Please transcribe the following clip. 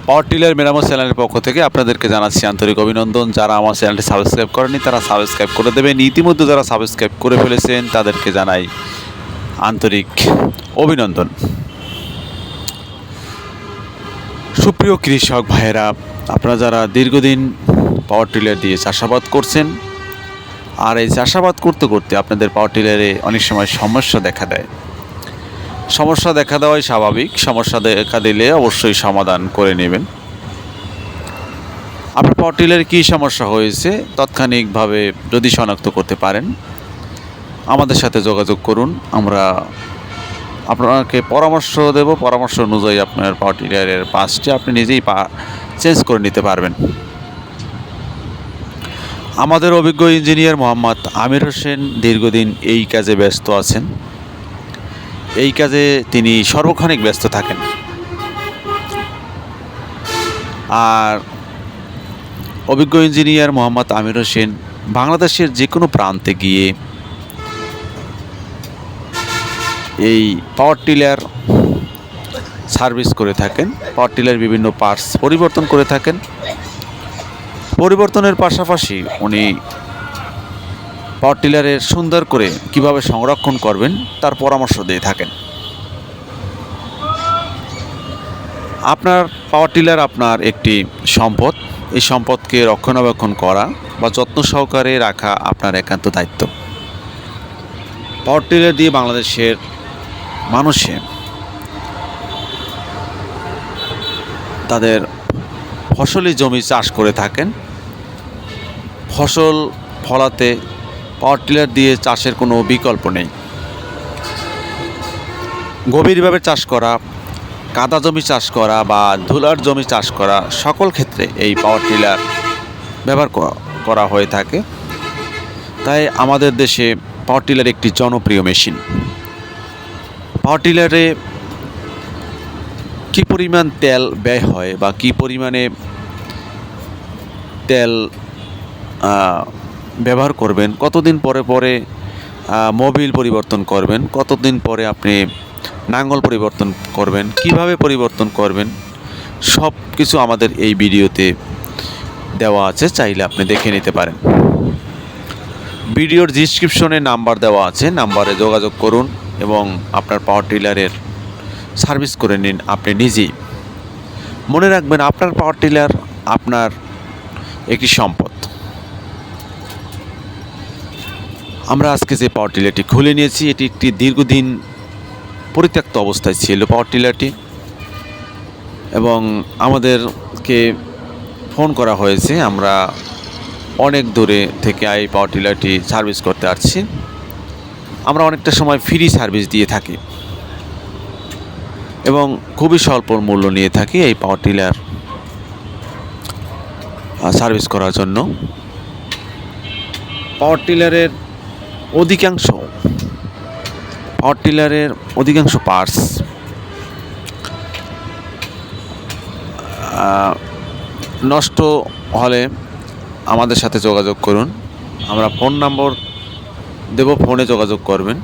Power tiller মেরামত চ্যানেলের পক্ষ থেকে আপনাদেরকে জানাচ্ছি আন্তরিক অভিনন্দন। যারা আমার চ্যানেলটি সাবস্ক্রাইব করেনি তারা সাবস্ক্রাইব করে দেবেন। ইতিমধ্যে যারা সাবস্ক্রাইব করে ফেলেছেন তাদেরকে জানাই আন্তরিক অভিনন্দন। সুপ্রিয় কৃষক ভাইয়েরা, আপনারা যারা দীর্ঘদিন পাওয়ার টিলার দিয়ে চাষাবাদ করছেন, আর এই চাষাবাদ করতে করতে আপনাদের পাওয়ার টিলারে অনেক সময় সমস্যা দেখা দেয়। সমস্যা দেখা দেওয়াই স্বাভাবিক। সমস্যা দেখা দিলে অবশ্যই সমাধান করে নেবেন। আপনার পাওয়ার টিলারে কী সমস্যা হয়েছে তাৎক্ষণিকভাবে যদি শনাক্ত করতে পারেন, আমাদের সাথে যোগাযোগ করুন। আমরা আপনাকে পরামর্শ দেব। পরামর্শ অনুযায়ী আপনার পাওয়ার টিলারের পাসটি আপনি নিজেই চেঞ্জ করে নিতে পারবেন। আমাদের অভিজ্ঞ ইঞ্জিনিয়ার মোহাম্মদ আমির হোসেন দীর্ঘদিন এই কাজে ব্যস্ত আছেন। এই কাজে তিনি সর্বক্ষণিক ব্যস্ত থাকেন। আর অভিজ্ঞ ইঞ্জিনিয়ার মোহাম্মদ আমির হোসেন বাংলাদেশের যে কোনো প্রান্তে গিয়ে এই পাওয়ার টিলার সার্ভিস করে থাকেন। পাওয়ার টিলার বিভিন্ন পার্টস পরিবর্তন করে থাকেন। পরিবর্তনের পাশাপাশি উনি পাওয়ার টিলারের সুন্দর করে কিভাবে সংরক্ষণ করবেন তার পরামর্শ দিয়ে থাকেন। আপনার পাওয়ার টিলার আপনার একটি সম্পদ। এই সম্পদকে রক্ষণাবেক্ষণ করা বা যত্ন সহকারে রাখা আপনার একান্ত দায়িত্ব। পাওয়ার টিলার দিয়ে বাংলাদেশের মানুষে তাদের ফসলি জমি চাষ করে থাকেন। ফসল ফলাতে পাওয়ার টিলার দিয়ে চাষের কোনো বিকল্প নেই। গভীরভাবে চাষ করা, কাদা জমি চাষ করা বা ধুলার জমি চাষ করা, সকল ক্ষেত্রে এই পাওয়ার টিলার ব্যবহার করা হয়ে থাকে। তাই আমাদের দেশে পাওয়ার টিলার একটি জনপ্রিয় মেশিন। পাওয়ার টিলারে কী পরিমাণ তেল ব্যয় হয় বা কী পরিমাণে তেল ব্যবহার করবেন, কতদিন পরে পরে মোবিল পরিবর্তন করবেন, কতদিন পরে আপনি নাঙ্গল পরিবর্তন করবেন, কিভাবে পরিবর্তন করবেন, সব কিছু আমাদের এই ভিডিওতে দেওয়া আছে। চাইলে আপনি দেখে নিতে পারেন। ভিডিওর ডিসক্রিপশনে নাম্বার দেওয়া আছে, নাম্বারে যোগাযোগ করুন এবং আপনার পাওয়ার টিলারের সার্ভিস করে নিন আপনি নিজেই। মনে রাখবেন, আপনার পাওয়ার টিলার আপনার একটি সম্পদ। আমরা আজকে যে পাওয়ার টিলারটি খুলে নিয়েছি, এটি একটি দীর্ঘদিন পরিত্যক্ত অবস্থায় ছিল পাওয়ার টিলারটি, এবং আমাদেরকে ফোন করা হয়েছে। আমরা অনেক দূরে থেকে এই পাওয়ার টিলারটি সার্ভিস করতে আসছি। আমরা অনেকটা সময় ফ্রি সার্ভিস দিয়ে থাকি এবং খুবই স্বল্প মূল্য নিয়ে থাকি এই পাওয়ার টিলার সার্ভিস করার জন্য। পাওয়ার টিলারের অধিকাংশ পার্টস নষ্ট হলে আমাদের সাথে যোগাযোগ করুন। আমরা ফোন নম্বর দেব, ফোনে যোগাযোগ করবেন।